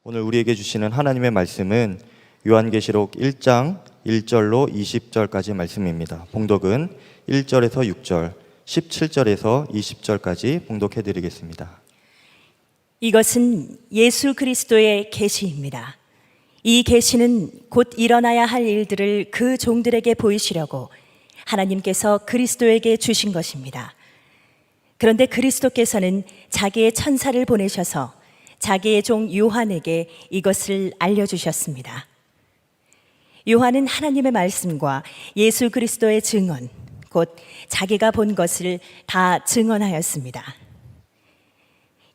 오늘 우리에게 주시는 하나님의 말씀은 요한계시록 1장 1절로 20절까지 말씀입니다. 봉독은 1절에서 6절, 17절에서 20절까지 봉독해 드리겠습니다. 이것은 예수 그리스도의 계시입니다. 이 계시는 곧 일어나야 할 일들을 그 종들에게 보이시려고 하나님께서 그리스도에게 주신 것입니다. 그런데 그리스도께서는 자기의 천사를 보내셔서 자기의 종 요한에게 이것을 알려주셨습니다. 요한은 하나님의 말씀과 예수 그리스도의 증언, 곧 자기가 본 것을 다 증언하였습니다.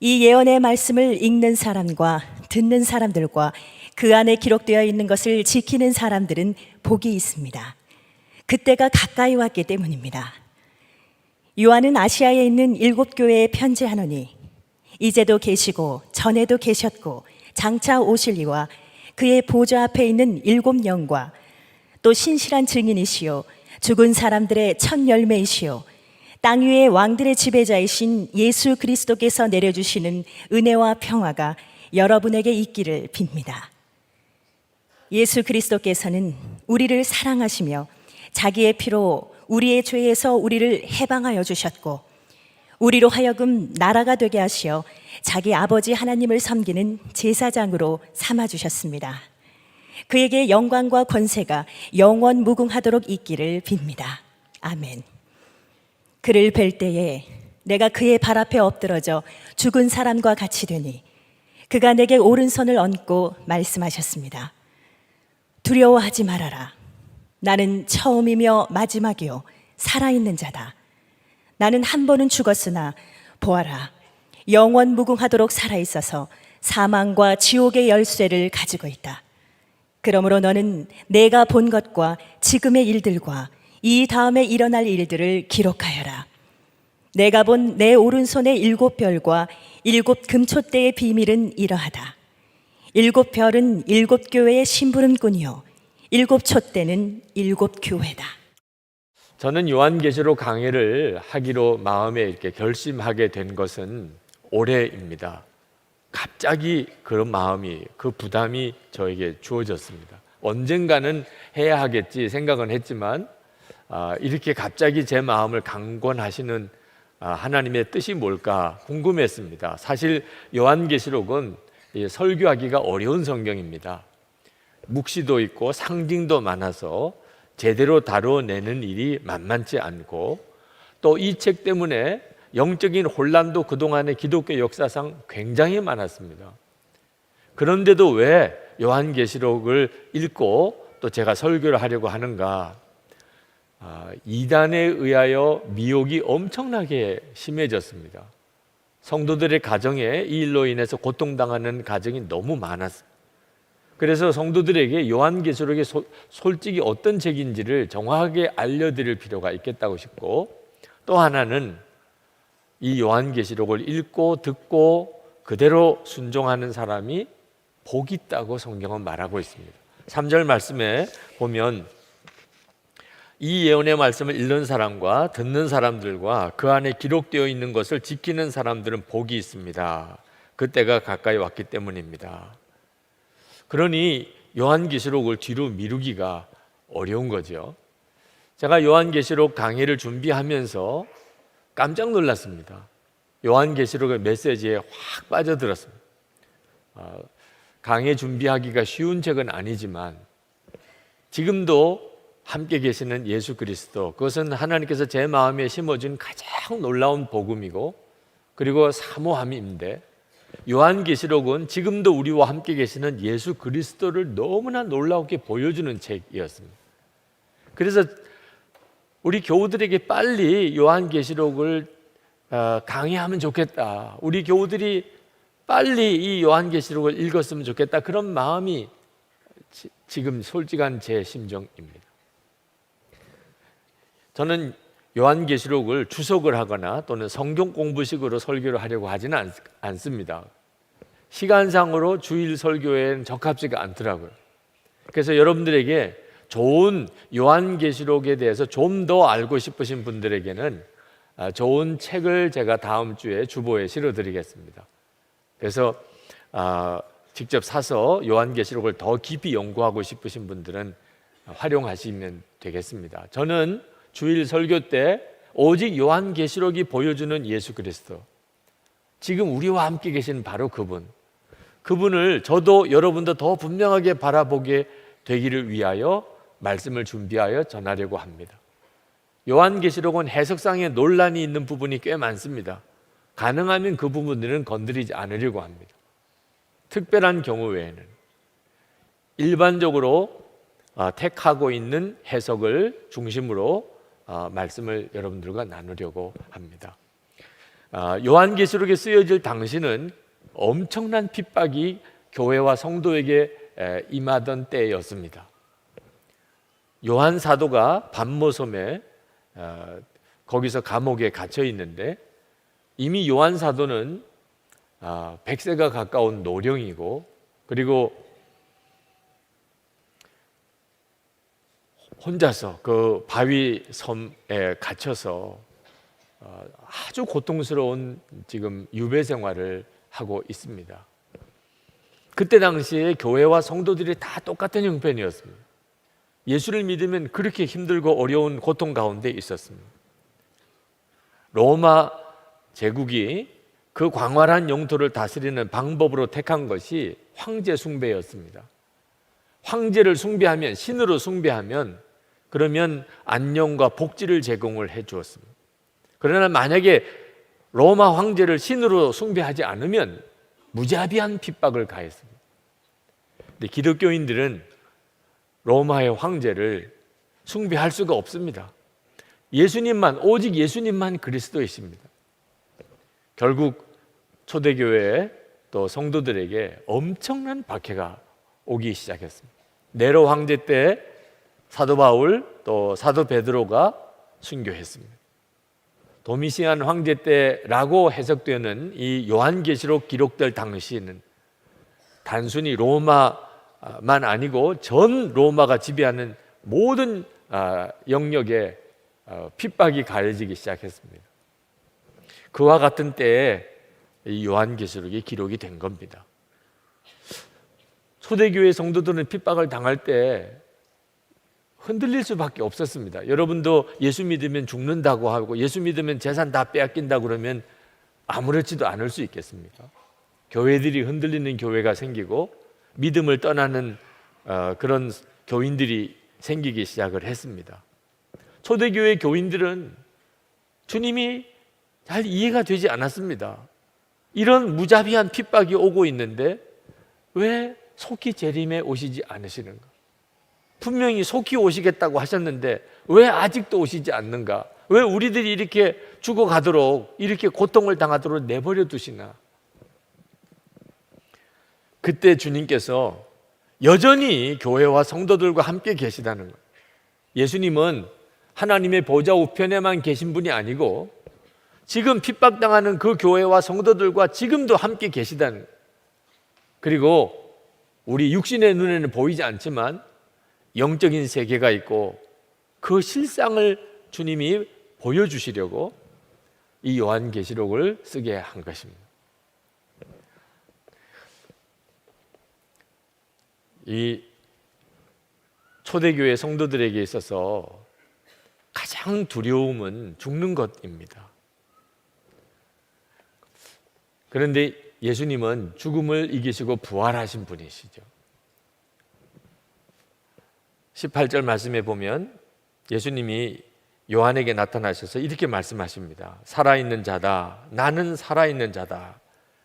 이 예언의 말씀을 읽는 사람과 듣는 사람들과 그 안에 기록되어 있는 것을 지키는 사람들은 복이 있습니다. 그때가 가까이 왔기 때문입니다. 요한은 아시아에 있는 7교회에 편지하노니 이제도 계시고 전에도 계셨고 장차 오실리와 그의 보좌 앞에 있는 7영과 또 신실한 증인이시요 죽은 사람들의 첫 열매이시요 땅 위의 왕들의 지배자이신 예수 그리스도께서 내려주시는 은혜와 평화가 여러분에게 있기를 빕니다. 예수 그리스도께서는 우리를 사랑하시며 자기의 피로 우리의 죄에서 우리를 해방하여 주셨고 우리로 하여금 나라가 되게 하시어 자기 아버지 하나님을 섬기는 제사장으로 삼아주셨습니다. 그에게 영광과 권세가 영원 무궁하도록 있기를 빕니다. 아멘. 그를 뵐 때에 내가 그의 발 앞에 엎드러져 죽은 사람과 같이 되니 그가 내게 오른손을 얹고 말씀하셨습니다. 두려워하지 말아라. 나는 처음이며 마지막이요 살아있는 자다. 나는 한 번은 죽었으나 보아라 영원 무궁하도록 살아있어서 사망과 지옥의 열쇠를 가지고 있다. 그러므로 너는 내가 본 것과 지금의 일들과 이 다음에 일어날 일들을 기록하여라. 내가 본 내 오른손의 7별과 7 금촛대의 비밀은 이러하다. 7별은 7교회의 심부름꾼이요 7 촛대는 7 교회다. 저는 요한계시록 강해를 하기로 마음에 이렇게 결심하게 된 것은 올해입니다. 갑자기 그런 마음이, 그 부담이 저에게 주어졌습니다. 언젠가는 해야 하겠지 생각은 했지만 이렇게 갑자기 제 마음을 강권하시는 하나님의 뜻이 뭘까 궁금했습니다. 사실 요한계시록은 설교하기가 어려운 성경입니다. 묵시도 있고 상징도 많아서 제대로 다뤄내는 일이 만만치 않고 또 이 책 때문에 영적인 혼란도 그동안의 기독교 역사상 굉장히 많았습니다. 그런데도 왜 요한계시록을 읽고 또 제가 설교를 하려고 하는가? 이단에 의하여 미혹이 엄청나게 심해졌습니다. 성도들의 가정에 이 일로 인해서 고통당하는 가정이 너무 많았습니다. 그래서 성도들에게 요한계시록이 솔직히 어떤 책인지를 정확하게 알려드릴 필요가 있겠다고 싶고, 또 하나는 이 요한계시록을 읽고 듣고 그대로 순종하는 사람이 복이 있다고 성경은 말하고 있습니다. 3절 말씀에 보면 이 예언의 말씀을 읽는 사람과 듣는 사람들과 그 안에 기록되어 있는 것을 지키는 사람들은 복이 있습니다. 그때가 가까이 왔기 때문입니다. 그러니 요한계시록을 뒤로 미루기가 어려운 거죠. 제가 요한계시록 강의를 준비하면서 깜짝 놀랐습니다. 요한계시록의 메시지에 확 빠져들었습니다. 강의 준비하기가 쉬운 책은 아니지만 지금도 함께 계시는 예수 그리스도, 그것은 하나님께서 제 마음에 심어준 가장 놀라운 복음이고 그리고 사모함인데, 요한계시록은 지금도 우리와 함께 계시는 예수 그리스도를 너무나 놀랍게 보여주는 책이었습니다. 그래서 우리 교우들에게 빨리 요한계시록을 강의하면 좋겠다, 우리 교우들이 빨리 이 요한계시록을 읽었으면 좋겠다, 그런 마음이 지금 솔직한 제 심정입니다. 저는 요한계시록을 주석을 하거나 또는 성경 공부식으로 설교를 하려고 하지는 않습니다. 시간상으로 주일 설교에는 적합지가 않더라고요. 그래서 여러분들에게 좋은 요한계시록에 대해서 좀 더 알고 싶으신 분들에게는 좋은 책을 제가 다음 주에 주보에 실어드리겠습니다. 그래서 직접 사서 요한계시록을 더 깊이 연구하고 싶으신 분들은 활용하시면 되겠습니다. 저는 주일 설교 때 오직 요한계시록이 보여주는 예수 그리스도, 지금 우리와 함께 계신 바로 그분을 저도 여러분도 더 분명하게 바라보게 되기를 위하여 말씀을 준비하여 전하려고 합니다. 요한계시록은 해석상의 논란이 있는 부분이 꽤 많습니다. 가능하면 그 부분들은 건드리지 않으려고 합니다. 특별한 경우 외에는 일반적으로 택하고 있는 해석을 중심으로 말씀을 여러분들과 나누려고 합니다. 요한계시록에 쓰여질 당시는 엄청난 핍박이 교회와 성도에게 임하던 때였습니다. 요한 사도가 반모섬에 거기서 감옥에 갇혀 있는데, 이미 요한 사도는 100세가 가까운 노령이고, 그리고 혼자서 그 바위 섬에 갇혀서 아주 고통스러운 지금 유배 생활을 하고 있습니다. 그때 당시에 교회와 성도들이 다 똑같은 형편이었습니다. 예수를 믿으면 그렇게 힘들고 어려운 고통 가운데 있었습니다. 로마 제국이 그 광활한 영토를 다스리는 방법으로 택한 것이 황제 숭배였습니다. 황제를 숭배하면, 신으로 숭배하면 그러면 안녕과 복지를 제공을 해 주었습니다. 그러나 만약에 로마 황제를 신으로 숭배하지 않으면 무자비한 핍박을 가했습니다. 근데 기독교인들은 로마의 황제를 숭배할 수가 없습니다. 예수님만, 오직 예수님만 그리스도이십니다. 결국 초대교회 또 성도들에게 엄청난 박해가 오기 시작했습니다. 네로 황제 때 사도 바울 또 사도 베드로가 순교했습니다. 도미시안 황제 때라고 해석되는 이 요한계시록 기록될 당시에는 단순히 로마만 아니고 전 로마가 지배하는 모든 영역에 핍박이 가해지기 시작했습니다. 그와 같은 때에 이 요한계시록이 기록이 된 겁니다. 초대교회 성도들은 핍박을 당할 때 흔들릴 수밖에 없었습니다. 여러분도 예수 믿으면 죽는다고 하고 예수 믿으면 재산 다 빼앗긴다 그러면 아무렇지도 않을 수 있겠습니까? 교회들이 흔들리는 교회가 생기고 믿음을 떠나는 그런 교인들이 생기기 시작을 했습니다. 초대교회 교인들은 주님이 잘 이해가 되지 않았습니다. 이런 무자비한 핍박이 오고 있는데 왜 속히 재림에 오시지 않으시는가? 분명히 속히 오시겠다고 하셨는데 왜 아직도 오시지 않는가? 왜 우리들이 이렇게 죽어가도록, 이렇게 고통을 당하도록 내버려 두시나? 그때 주님께서 여전히 교회와 성도들과 함께 계시다는 거예요. 예수님은 하나님의 보좌 우편에만 계신 분이 아니고 지금 핍박당하는 그 교회와 성도들과 지금도 함께 계시다는 거예요. 그리고 우리 육신의 눈에는 보이지 않지만 영적인 세계가 있고 그 실상을 주님이 보여주시려고 이 요한계시록을 쓰게 한 것입니다. 이 초대교회 성도들에게 있어서 가장 두려움은 죽는 것입니다. 그런데 예수님은 죽음을 이기시고 부활하신 분이시죠. 18절 말씀에 보면 예수님이 요한에게 나타나셔서 이렇게 말씀하십니다. 살아있는 자다. 나는 살아있는 자다.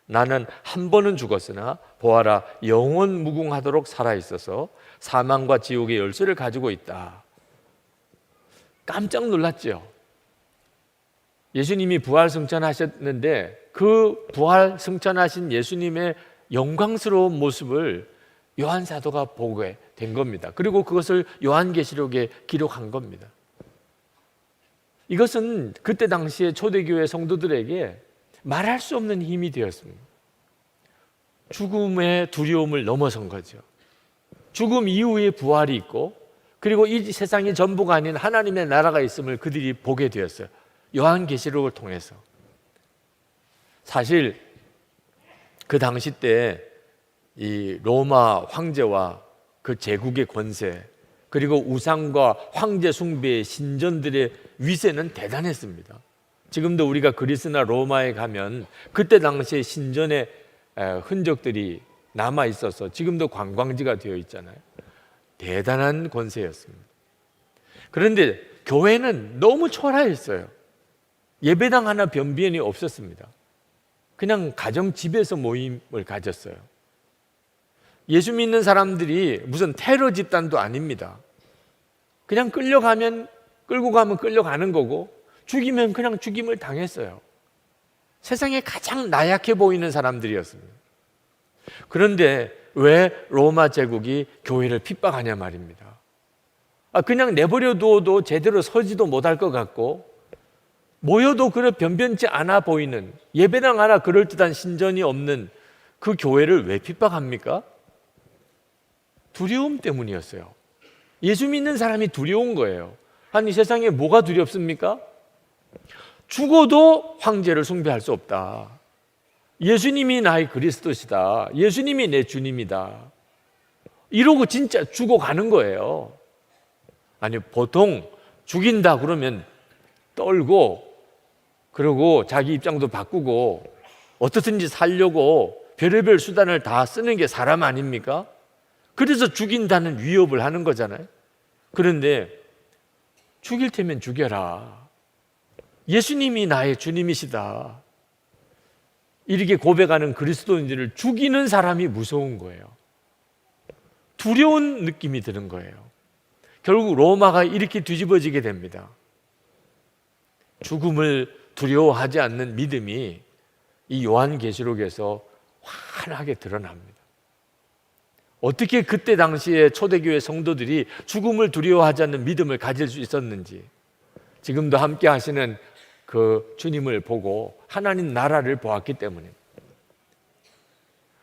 나는 한 번은 죽었으나 보아라 영원 무궁하도록 살아있어서 사망과 지옥의 열쇠를 가지고 있다. 깜짝 놀랐죠. 예수님이 부활 승천하셨는데 그 부활 승천하신 예수님의 영광스러운 모습을 요한 사도가 보게 된 겁니다. 그리고 그것을 요한계시록에 기록한 겁니다. 이것은 그때 당시에 초대교회 성도들에게 말할 수 없는 힘이 되었습니다. 죽음의 두려움을 넘어선 거죠. 죽음 이후에 부활이 있고 그리고 이 세상이 전부가 아닌 하나님의 나라가 있음을 그들이 보게 되었어요. 요한계시록을 통해서. 사실 그 당시 때 이 로마 황제와 그 제국의 권세, 그리고 우상과 황제 숭배의 신전들의 위세는 대단했습니다. 지금도 우리가 그리스나 로마에 가면 그때 당시의 신전의 흔적들이 남아 있어서 지금도 관광지가 되어 있잖아요. 대단한 권세였습니다. 그런데 교회는 너무 초라했어요. 예배당 하나 변비엔이 없었습니다. 그냥 가정 집에서 모임을 가졌어요. 예수 믿는 사람들이 무슨 테러 집단도 아닙니다. 그냥 끌고 가면 끌려가는 거고, 죽이면 그냥 죽임을 당했어요. 세상에 가장 나약해 보이는 사람들이었습니다. 그런데 왜 로마 제국이 교회를 핍박하냐 말입니다. 그냥 내버려 두어도 제대로 서지도 못할 것 같고, 모여도 그래 변변치 않아 보이는, 예배당 하나 그럴듯한 신전이 없는 그 교회를 왜 핍박합니까? 두려움 때문이었어요. 예수 믿는 사람이 두려운 거예요. 아니, 세상에 뭐가 두렵습니까? 죽어도 황제를 숭배할 수 없다. 예수님이 나의 그리스도시다. 예수님이 내 주님이다. 이러고 진짜 죽어가는 거예요. 아니, 보통 죽인다 그러면 떨고, 그리고 자기 입장도 바꾸고 어떻든지 살려고 별의별 수단을 다 쓰는 게 사람 아닙니까? 그래서 죽인다는 위협을 하는 거잖아요. 그런데 죽일 테면 죽여라. 예수님이 나의 주님이시다. 이렇게 고백하는 그리스도인들을 죽이는 사람이 무서운 거예요. 두려운 느낌이 드는 거예요. 결국 로마가 이렇게 뒤집어지게 됩니다. 죽음을 두려워하지 않는 믿음이 이 요한계시록에서 환하게 드러납니다. 어떻게 그때 당시에 초대교회 성도들이 죽음을 두려워하지 않는 믿음을 가질 수 있었는지, 지금도 함께 하시는 그 주님을 보고 하나님 나라를 보았기 때문에.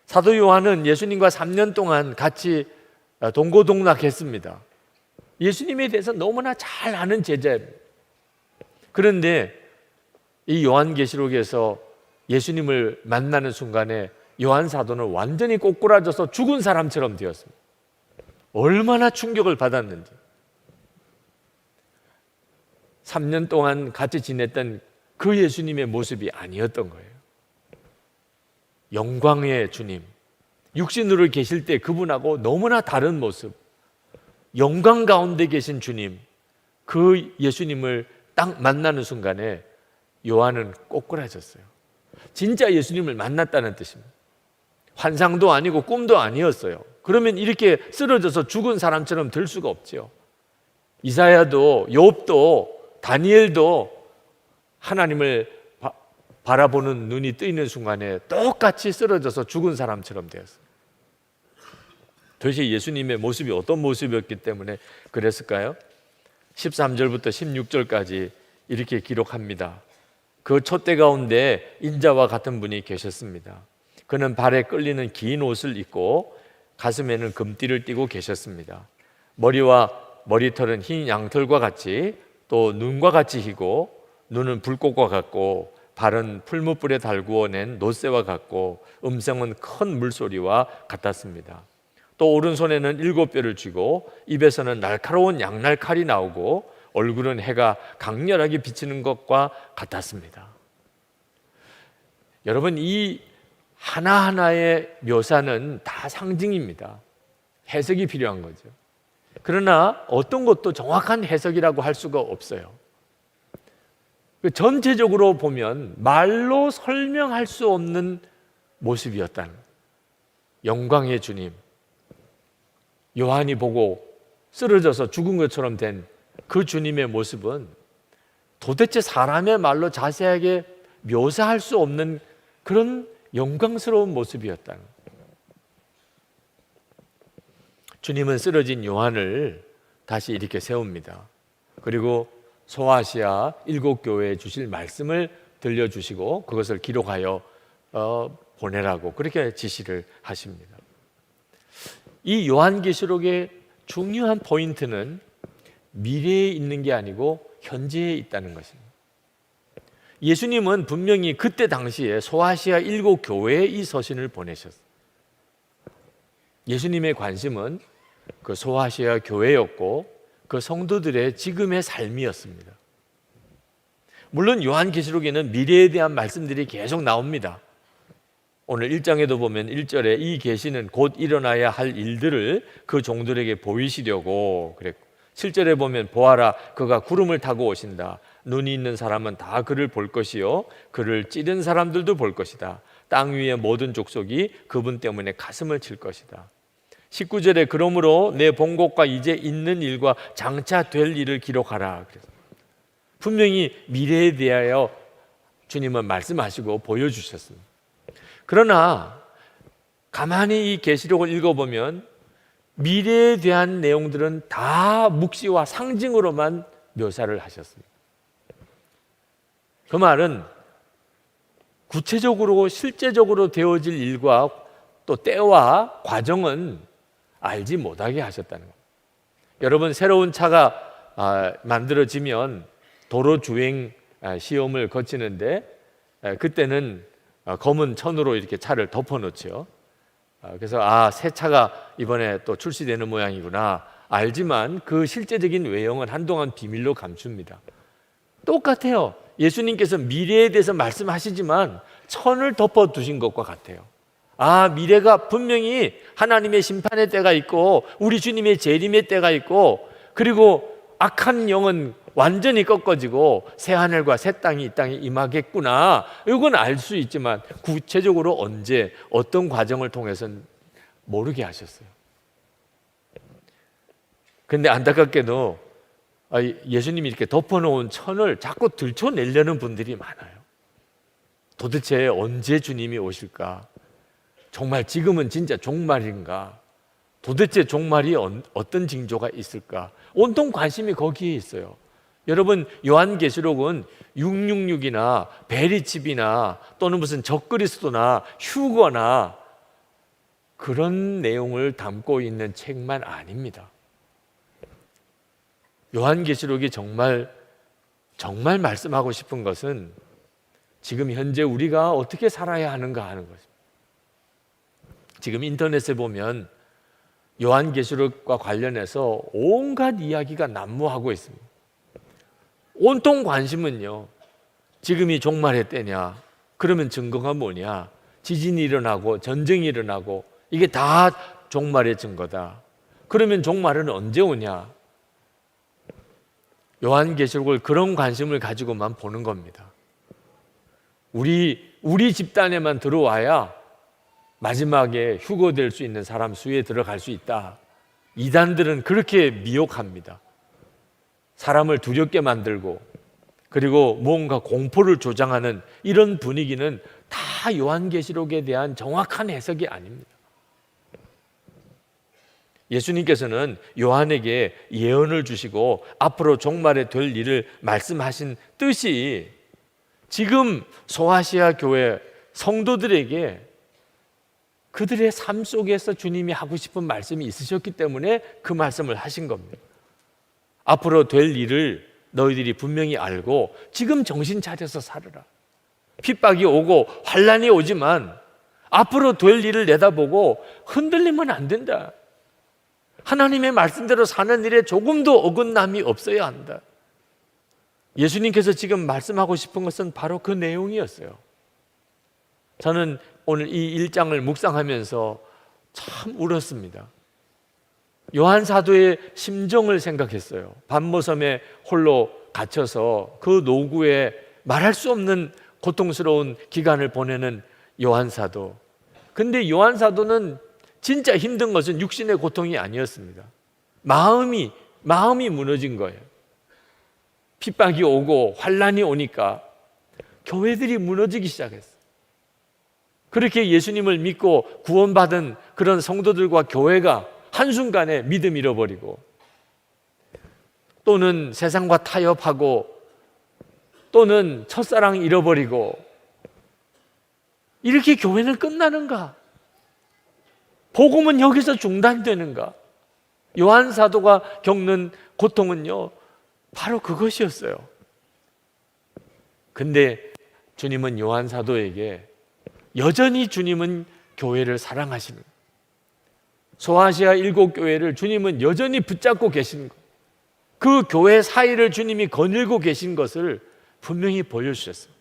사도 요한은 예수님과 3년 동안 같이 동고동락했습니다. 예수님에 대해서 너무나 잘 아는 제자입니다. 그런데 이 요한계시록에서 예수님을 만나는 순간에 요한 사도는 완전히 꼬꾸라져서 죽은 사람처럼 되었습니다. 얼마나 충격을 받았는지. 3년 동안 같이 지냈던 그 예수님의 모습이 아니었던 거예요. 영광의 주님, 육신으로 계실 때 그분하고 너무나 다른 모습, 영광 가운데 계신 주님, 그 예수님을 딱 만나는 순간에 요한은 꼬꾸라졌어요. 진짜 예수님을 만났다는 뜻입니다. 환상도 아니고 꿈도 아니었어요. 그러면 이렇게 쓰러져서 죽은 사람처럼 될 수가 없죠. 이사야도, 욥도, 다니엘도 하나님을 바라보는 눈이 뜨이는 순간에 똑같이 쓰러져서 죽은 사람처럼 되었어요. 도대체 예수님의 모습이 어떤 모습이었기 때문에 그랬을까요? 13절부터 16절까지 이렇게 기록합니다. 그 촛대 가운데 인자와 같은 분이 계셨습니다. 그는 발에 끌리는 긴 옷을 입고 가슴에는 금띠를 띠고 계셨습니다. 머리와 머리털은 흰 양털과 같이, 또 눈과 같이 희고, 눈은 불꽃과 같고, 발은 풀무불에 달구어 낸 노새와 같고, 음성은 큰 물소리와 같았습니다. 또 오른손에는 7뼈를 쥐고, 입에서는 날카로운 양날 칼이 나오고, 얼굴은 해가 강렬하게 비치는 것과 같았습니다. 여러분, 이 하나하나의 묘사는 다 상징입니다. 해석이 필요한 거죠. 그러나 어떤 것도 정확한 해석이라고 할 수가 없어요. 전체적으로 보면 말로 설명할 수 없는 모습이었다는, 영광의 주님, 요한이 보고 쓰러져서 죽은 것처럼 된 그 주님의 모습은 도대체 사람의 말로 자세하게 묘사할 수 없는 그런 영광스러운 모습이었다는. 주님은 쓰러진 요한을 다시 이렇게 세웁니다. 그리고 소아시아 7교회에 주실 말씀을 들려주시고 그것을 기록하여 보내라고 그렇게 지시를 하십니다. 이 요한계시록의 중요한 포인트는 미래에 있는 게 아니고 현재에 있다는 것입니다. 예수님은 분명히 그때 당시에 소아시아 7교회에 이 서신을 보내셨어요. 예수님의 관심은 그 소아시아 교회였고 그 성도들의 지금의 삶이었습니다. 물론 요한계시록에는 미래에 대한 말씀들이 계속 나옵니다. 오늘 1장에도 보면 1절에 이 계시는 곧 일어나야 할 일들을 그 종들에게 보이시려고 그랬고, 7절에 보면 보아라 그가 구름을 타고 오신다. 눈이 있는 사람은 다 그를 볼 것이요 그를 찌른 사람들도 볼 것이다. 땅 위의 모든 족속이 그분 때문에 가슴을 칠 것이다. 19절에 그러므로 내 본 것과 이제 있는 일과 장차 될 일을 기록하라. 그래서 분명히 미래에 대하여 주님은 말씀하시고 보여주셨습니다. 그러나 가만히 이 계시록을 읽어보면 미래에 대한 내용들은 다 묵시와 상징으로만 묘사를 하셨습니다. 그 말은 구체적으로 실제적으로 되어질 일과 또 때와 과정은 알지 못하게 하셨다는 겁니다. 여러분, 새로운 차가 만들어지면 도로 주행 시험을 거치는데 그때는 검은 천으로 이렇게 차를 덮어놓죠. 그래서 새 차가 이번에 또 출시되는 모양이구나 알지만 그 실제적인 외형은 한동안 비밀로 감춥니다. 똑같아요. 예수님께서 미래에 대해서 말씀하시지만 천을 덮어두신 것과 같아요. 미래가 분명히 하나님의 심판의 때가 있고 우리 주님의 재림의 때가 있고, 그리고 악한 영은 완전히 꺾어지고 새 하늘과 새 땅이 이 땅에 임하겠구나, 이건 알 수 있지만 구체적으로 언제 어떤 과정을 통해서는 모르게 하셨어요. 근데 안타깝게도 예수님이 이렇게 덮어놓은 천을 자꾸 들춰내려는 분들이 많아요. 도대체 언제 주님이 오실까? 정말 지금은 진짜 종말인가? 도대체 종말이 어떤 징조가 있을까? 온통 관심이 거기에 있어요. 여러분, 요한계시록은 666이나 베리칩이나 또는 무슨 적그리스도나 휴거나 그런 내용을 담고 있는 책만 아닙니다. 요한계시록이 정말 말씀하고 싶은 것은 지금 현재 우리가 어떻게 살아야 하는가 하는 것입니다. 지금 인터넷에 보면 요한계시록과 관련해서 온갖 이야기가 난무하고 있습니다. 온통 관심은요, 지금이 종말의 때냐? 그러면 증거가 뭐냐? 지진이 일어나고 전쟁이 일어나고 이게 다 종말의 증거다. 그러면 종말은 언제 오냐? 요한계시록을 그런 관심을 가지고만 보는 겁니다. 우리 집단에만 들어와야 마지막에 휴거될 수 있는 사람 수에 들어갈 수 있다. 이단들은 그렇게 미혹합니다. 사람을 두렵게 만들고 그리고 무언가 공포를 조장하는 이런 분위기는 다 요한계시록에 대한 정확한 해석이 아닙니다. 예수님께서는 요한에게 예언을 주시고 앞으로 종말에 될 일을 말씀하신 뜻이 지금 소아시아 교회 성도들에게 그들의 삶 속에서 주님이 하고 싶은 말씀이 있으셨기 때문에 그 말씀을 하신 겁니다. 앞으로 될 일을 너희들이 분명히 알고 지금 정신 차려서 살아라. 핍박이 오고 환난이 오지만 앞으로 될 일을 내다보고 흔들리면 안 된다. 하나님의 말씀대로 사는 일에 조금도 어긋남이 없어야 한다. 예수님께서 지금 말씀하고 싶은 것은 바로 그 내용이었어요. 저는 오늘 이 1장을 묵상하면서 참 울었습니다. 요한 사도의 심정을 생각했어요. 반모섬에 홀로 갇혀서 그 노구에 말할 수 없는 고통스러운 기간을 보내는 요한 사도. 근데 요한 사도는 진짜 힘든 것은 육신의 고통이 아니었습니다. 마음이 무너진 거예요. 핍박이 오고 환난이 오니까 교회들이 무너지기 시작했어요. 그렇게 예수님을 믿고 구원받은 그런 성도들과 교회가 한순간에 믿음 잃어버리고 또는 세상과 타협하고 또는 첫사랑 잃어버리고 이렇게 교회는 끝나는가? 복음은 여기서 중단되는가? 요한 사도가 겪는 고통은요, 바로 그것이었어요. 근데 주님은 요한 사도에게 여전히 주님은 교회를 사랑하시는, 소아시아 7교회를 주님은 여전히 붙잡고 계신 것, 그 교회 사이를 주님이 거닐고 계신 것을 분명히 보여주셨어요.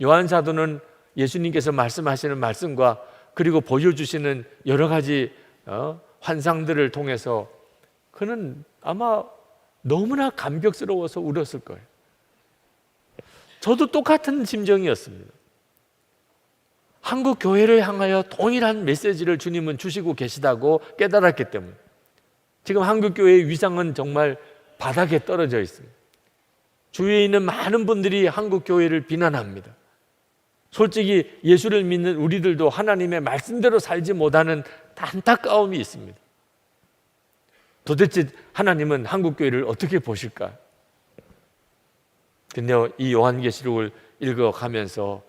요한 사도는 예수님께서 말씀하시는 말씀과 그리고 보여주시는 여러 가지 환상들을 통해서 그는 아마 너무나 감격스러워서 울었을 거예요. 저도 똑같은 심정이었습니다. 한국 교회를 향하여 동일한 메시지를 주님은 주시고 계시다고 깨달았기 때문에 지금 한국 교회의 위상은 정말 바닥에 떨어져 있습니다. 주위에 있는 많은 분들이 한국 교회를 비난합니다. 솔직히 예수를 믿는 우리들도 하나님의 말씀대로 살지 못하는 안타까움이 있습니다. 도대체 하나님은 한국 교회를 어떻게 보실까? 근데 이 요한계시록을 읽어가면서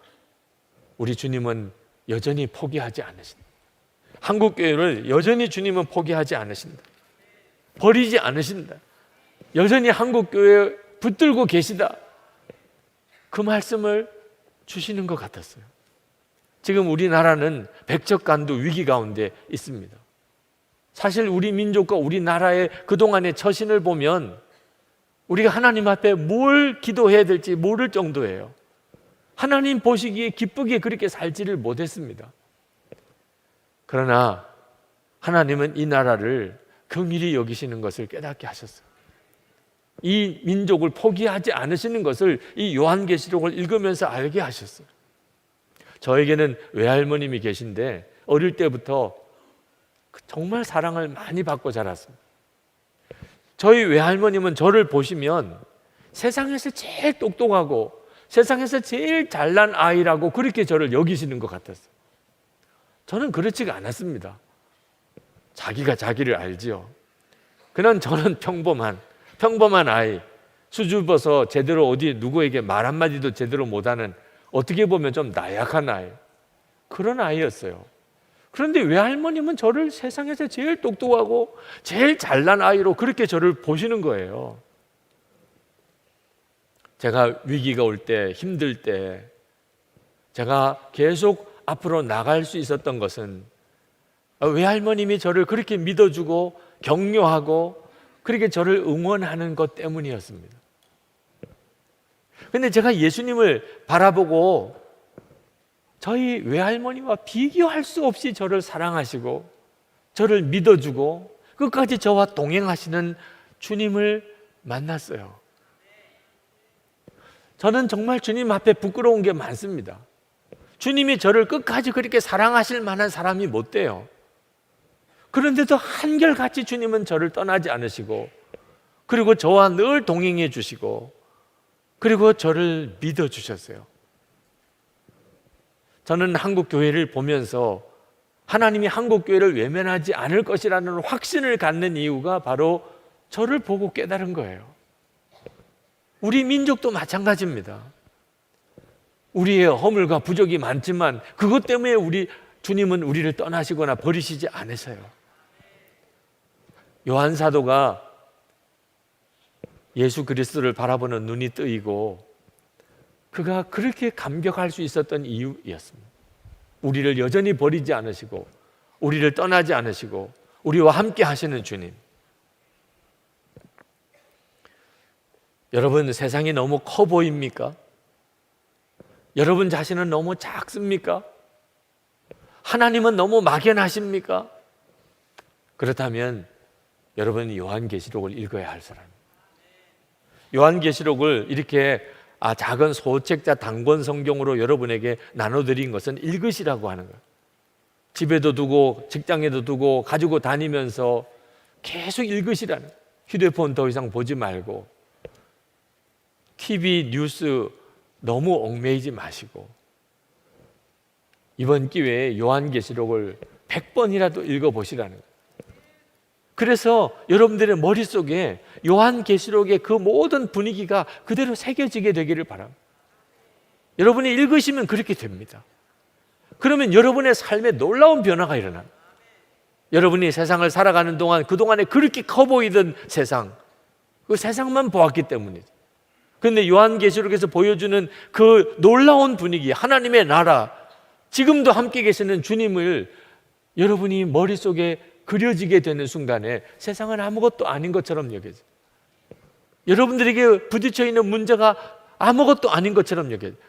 우리 주님은 여전히 포기하지 않으신다. 한국 교회를 여전히 주님은 포기하지 않으신다. 버리지 않으신다. 여전히 한국 교회에 붙들고 계시다. 그 말씀을 주시는 것 같았어요. 지금 우리나라는 백척간두 위기 가운데 있습니다. 사실 우리 민족과 우리나라의 그동안의 처신을 보면 우리가 하나님 앞에 뭘 기도해야 될지 모를 정도예요. 하나님 보시기에 기쁘게 그렇게 살지를 못했습니다. 그러나 하나님은 이 나라를 긍휼히 여기시는 것을 깨닫게 하셨어요. 이 민족을 포기하지 않으시는 것을 이 요한계시록을 읽으면서 알게 하셨어요. 저에게는 외할머님이 계신데 어릴 때부터 정말 사랑을 많이 받고 자랐습니다. 저희 외할머님은 저를 보시면 세상에서 제일 똑똑하고 세상에서 제일 잘난 아이라고 그렇게 저를 여기시는 것 같았어요. 저는 그렇지가 않았습니다. 자기가 자기를 알지요. 그냥 저는 평범한 아이, 수줍어서 제대로 어디 누구에게 말 한마디도 제대로 못하는, 어떻게 보면 좀 나약한 아이, 그런 아이였어요. 그런데 외할머님은 저를 세상에서 제일 똑똑하고 제일 잘난 아이로 그렇게 저를 보시는 거예요. 제가 위기가 올 때, 힘들 때 제가 계속 앞으로 나갈 수 있었던 것은 외할머님이 저를 그렇게 믿어주고 격려하고 그렇게 저를 응원하는 것 때문이었습니다. 그런데 제가 예수님을 바라보고 저희 외할머니와 비교할 수 없이 저를 사랑하시고 저를 믿어주고 끝까지 저와 동행하시는 주님을 만났어요. 저는 정말 주님 앞에 부끄러운 게 많습니다. 주님이 저를 끝까지 그렇게 사랑하실 만한 사람이 못 돼요. 그런데도 한결같이 주님은 저를 떠나지 않으시고 그리고 저와 늘 동행해 주시고 그리고 저를 믿어주셨어요. 저는 한국 교회를 보면서 하나님이 한국 교회를 외면하지 않을 것이라는 확신을 갖는 이유가 바로 저를 보고 깨달은 거예요. 우리 민족도 마찬가지입니다. 우리의 허물과 부족이 많지만 그것 때문에 주님은 우리를 떠나시거나 버리시지 않으세요. 요한 사도가 예수 그리스도를 바라보는 눈이 뜨이고 그가 그렇게 감격할 수 있었던 이유였습니다. 우리를 여전히 버리지 않으시고 우리를 떠나지 않으시고 우리와 함께 하시는 주님. 여러분, 세상이 너무 커 보입니까? 여러분 자신은 너무 작습니까? 하나님은 너무 막연하십니까? 그렇다면 여러분은 요한계시록을 읽어야 할 사람입니다. 요한계시록을 이렇게 작은 소책자 단권 성경으로 여러분에게 나눠드린 것은 읽으시라고 하는 거예요. 집에도 두고 직장에도 두고 가지고 다니면서 계속 읽으시라는 거예요. 휴대폰 더 이상 보지 말고 TV 뉴스 너무 얽매이지 마시고 이번 기회에 요한계시록을 100번이라도 읽어보시라는 거예요. 그래서 여러분들의 머릿속에 요한계시록의 그 모든 분위기가 그대로 새겨지게 되기를 바랍니다. 여러분이 읽으시면 그렇게 됩니다. 그러면 여러분의 삶에 놀라운 변화가 일어납니다. 여러분이 세상을 살아가는 동안 그동안에 그렇게 커 보이던 세상, 그 세상만 보았기 때문이죠. 그런데 요한계시록에서 보여주는 그 놀라운 분위기, 하나님의 나라, 지금도 함께 계시는 주님을 여러분이 머릿속에 그려지게 되는 순간에 세상은 아무것도 아닌 것처럼 여겨져요. 여러분들에게 부딪혀 있는 문제가 아무것도 아닌 것처럼 여겨져요.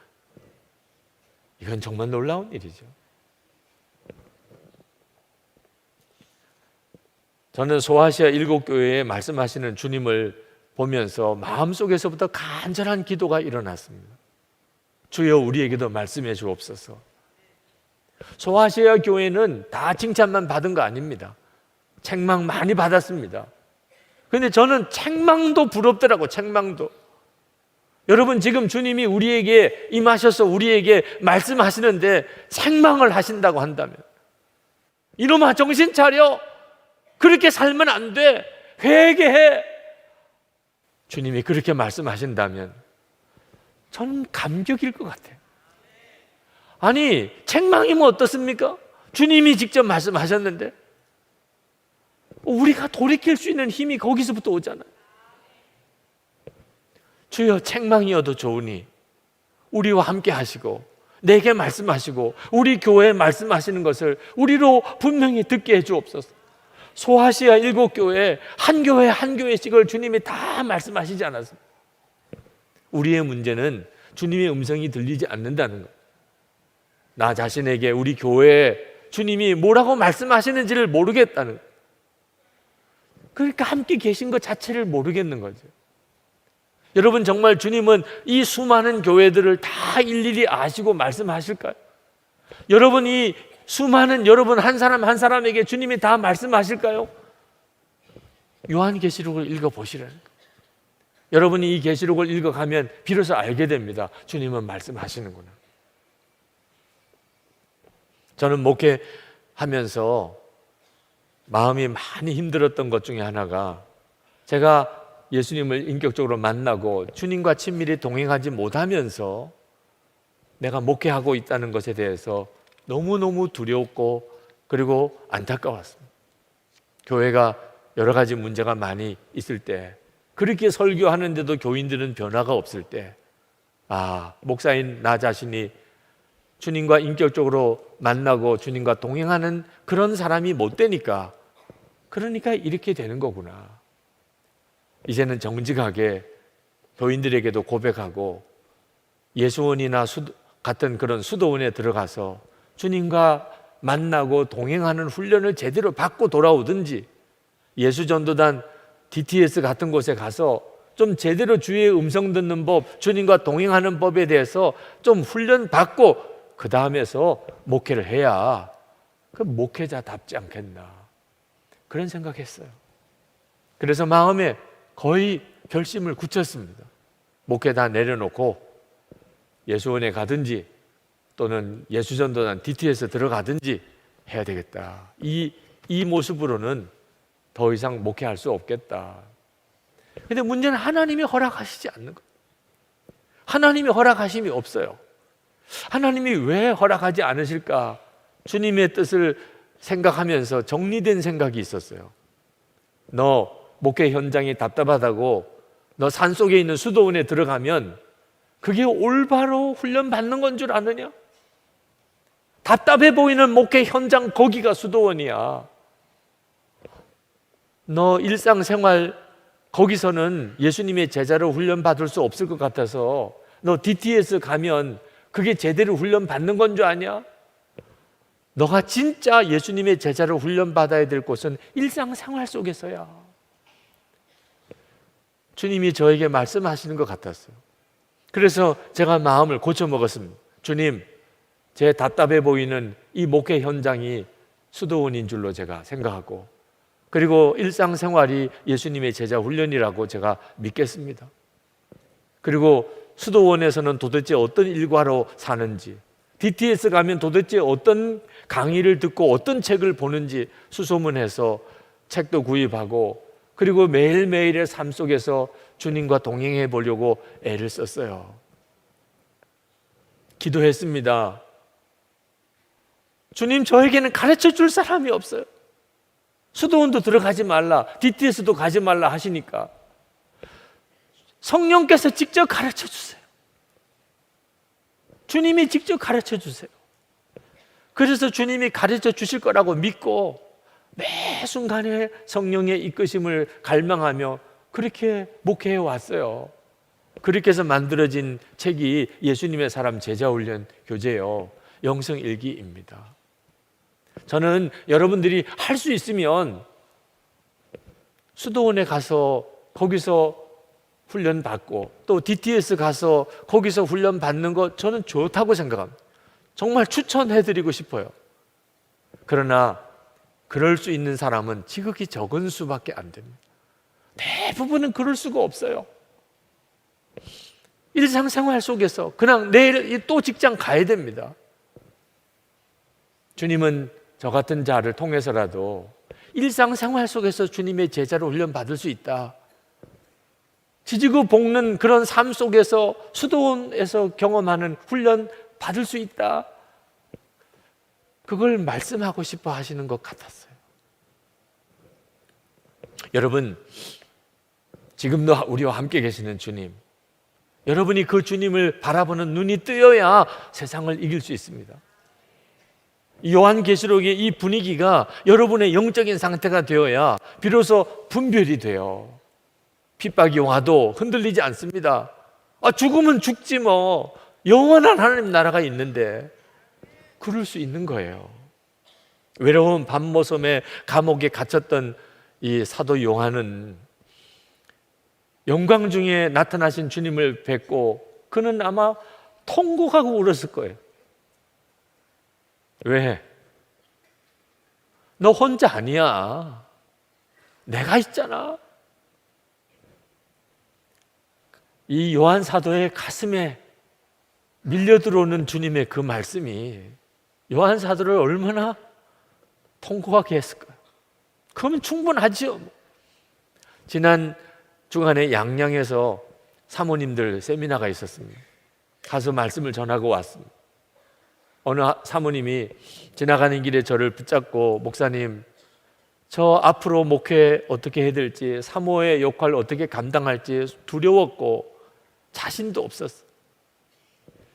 이건 정말 놀라운 일이죠. 저는 소아시아 7교회에 말씀하시는 주님을 보면서 마음속에서부터 간절한 기도가 일어났습니다. 주여 우리에게도 말씀해 주옵소서. 소아시아 교회는 다 칭찬만 받은 거 아닙니다. 책망 많이 받았습니다. 그런데 저는 책망도 부럽더라고. 책망도. 여러분, 지금 주님이 우리에게 임하셔서 우리에게 말씀하시는데 책망을 하신다고 한다면, 이놈아 정신 차려, 그렇게 살면 안 돼, 회개해, 주님이 그렇게 말씀하신다면 저는 감격일 것 같아요. 아니, 책망이면 어떻습니까? 주님이 직접 말씀하셨는데 우리가 돌이킬 수 있는 힘이 거기서부터 오잖아요. 주여, 책망이어도 좋으니 우리와 함께 하시고 내게 말씀하시고 우리 교회에 말씀하시는 것을 우리로 분명히 듣게 해 주옵소서. 소아시아 7교회 한 교회 한 교회씩을 주님이 다 말씀하시지 않았습니다. 우리의 문제는 주님의 음성이 들리지 않는다는 것. 나 자신에게 우리 교회에 주님이 뭐라고 말씀하시는지를 모르겠다는 것. 그러니까 함께 계신 것 자체를 모르겠는 거죠. 여러분, 정말 주님은 이 수많은 교회들을 다 일일이 아시고 말씀하실까요? 여러분, 이 수많은 여러분 한 사람 한 사람에게 주님이 다 말씀하실까요? 요한계시록을 읽어보시라는 거예요. 여러분이 이 계시록을 읽어가면 비로소 알게 됩니다. 주님은 말씀하시는구나. 저는 목회하면서 마음이 많이 힘들었던 것 중에 하나가, 제가 예수님을 인격적으로 만나고 주님과 친밀히 동행하지 못하면서 내가 목회하고 있다는 것에 대해서 너무너무 두려웠고 그리고 안타까웠습니다. 교회가 여러 가지 문제가 많이 있을 때, 그렇게 설교하는데도 교인들은 변화가 없을 때, 목사인 나 자신이 주님과 인격적으로 만나고 주님과 동행하는 그런 사람이 못 되니까, 그러니까 이렇게 되는 거구나. 이제는 정직하게 교인들에게도 고백하고 예수원이나 같은 그런 수도원에 들어가서 주님과 만나고 동행하는 훈련을 제대로 받고 돌아오든지, 예수전도단 DTS 같은 곳에 가서 좀 제대로 주의 음성 듣는 법, 주님과 동행하는 법에 대해서 좀 훈련 받고 그 다음에서 목회를 해야 그 목회자답지 않겠나, 그런 생각했어요. 그래서 마음에 거의 결심을 굳혔습니다. 목회 다 내려놓고 예수원에 가든지 또는 예수전도단 DTS 들어가든지 해야 되겠다. 이 모습으로는 더 이상 목회할 수 없겠다. 근데 문제는 하나님이 허락하시지 않는 거예요. 하나님이 허락하심이 없어요. 하나님이 왜 허락하지 않으실까? 주님의 뜻을 생각하면서 정리된 생각이 있었어요. 너 목회 현장이 답답하다고 너 산속에 있는 수도원에 들어가면 그게 올바로 훈련받는 건 줄 아느냐? 답답해 보이는 목회 현장, 거기가 수도원이야. 너 일상생활 거기서는 예수님의 제자로 훈련받을 수 없을 것 같아서 너 DTS 가면 그게 제대로 훈련받는 건 줄 아냐? 너가 진짜 예수님의 제자로 훈련받아야 될 곳은 일상생활 속에서야. 주님이 저에게 말씀하시는 것 같았어요. 그래서 제가 마음을 고쳐먹었습니다. 주님, 제 답답해 보이는 이 목회 현장이 수도원인 줄로 제가 생각하고, 그리고 일상생활이 예수님의 제자 훈련이라고 제가 믿겠습니다. 그리고 수도원에서는 도대체 어떤 일과로 사는지, DTS 가면 도대체 어떤 강의를 듣고 어떤 책을 보는지 수소문해서 책도 구입하고, 그리고 매일매일의 삶 속에서 주님과 동행해 보려고 애를 썼어요. 기도했습니다. 주님, 저에게는 가르쳐 줄 사람이 없어요. 수도원도 들어가지 말라, DTS도 가지 말라 하시니까 성령께서 직접 가르쳐 주세요. 주님이 직접 가르쳐 주세요. 그래서 주님이 가르쳐 주실 거라고 믿고 매 순간에 성령의 이끄심을 갈망하며 그렇게 목회해 왔어요. 그렇게 해서 만들어진 책이 예수님의 사람 제자훈련 교재요, 영성일기입니다. 저는 여러분들이 할 수 있으면 수도원에 가서 거기서 훈련 받고 또 DTS 가서 거기서 훈련 받는 거 저는 좋다고 생각합니다. 정말 추천해드리고 싶어요. 그러나 그럴 수 있는 사람은 지극히 적은 수밖에 안 됩니다. 대부분은 그럴 수가 없어요. 일상생활 속에서 그냥 내일 또 직장 가야 됩니다. 주님은 저 같은 자를 통해서라도 일상생활 속에서 주님의 제자로 훈련받을 수 있다, 지지고 볶는 그런 삶 속에서 수도원에서 경험하는 훈련 받을 수 있다, 그걸 말씀하고 싶어 하시는 것 같았어요. 여러분, 지금도 우리와 함께 계시는 주님, 여러분이 그 주님을 바라보는 눈이 뜨여야 세상을 이길 수 있습니다. 요한계시록의 이 분위기가 여러분의 영적인 상태가 되어야 비로소 분별이 돼요. 핍박이 와도 흔들리지 않습니다. 죽으면 죽지 뭐, 영원한 하나님 나라가 있는데, 그럴 수 있는 거예요. 외로운 밤모섬의 감옥에 갇혔던 이 사도 요한은 영광 중에 나타나신 주님을 뵙고 그는 아마 통곡하고 울었을 거예요. 왜? 너 혼자 아니야. 내가 있잖아. 이 요한 사도의 가슴에 밀려 들어오는 주님의 그 말씀이 요한 사도를 얼마나 통곡하게 했을까요? 그러면 충분하지요. 지난 주간에 양양에서 사모님들 세미나가 있었습니다. 가서 말씀을 전하고 왔습니다. 어느 사모님이 지나가는 길에 저를 붙잡고, 목사님, 저 앞으로 목회 어떻게 해야 될지, 사모의 역할을 어떻게 감당할지 두려웠고 자신도 없었어요.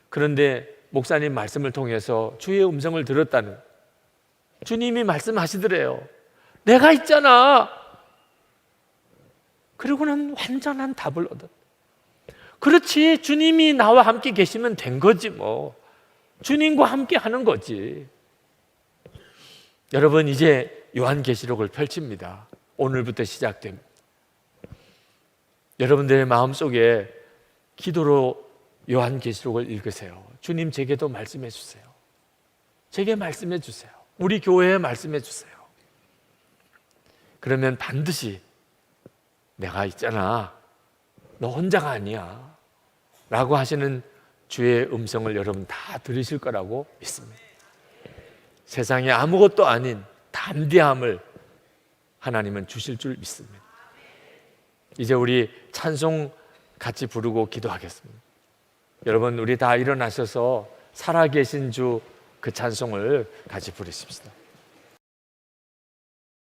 그런데 목사님 말씀을 통해서 주의 음성을 들었다는, 주님이 말씀하시더래요. 내가 있잖아. 그리고는 완전한 답을 얻었다. 그렇지, 주님이 나와 함께 계시면 된 거지 뭐. 주님과 함께 하는 거지. 여러분, 이제 요한계시록을 펼칩니다. 오늘부터 시작됩니다. 여러분들의 마음속에 기도로 요한계시록을 읽으세요. 주님, 제게도 말씀해 주세요. 제게 말씀해 주세요. 우리 교회에 말씀해 주세요. 그러면 반드시 내가 있잖아, 너 혼자가 아니야 라고 하시는 주의 음성을 여러분 다 들으실 거라고 믿습니다. 세상에 아무것도 아닌 담대함을 하나님은 주실 줄 믿습니다. 이제 우리 찬송 같이 부르고 기도하겠습니다. 여러분, 우리 다 일어나셔서 살아계신 주 그 찬송을 같이 부르십시다.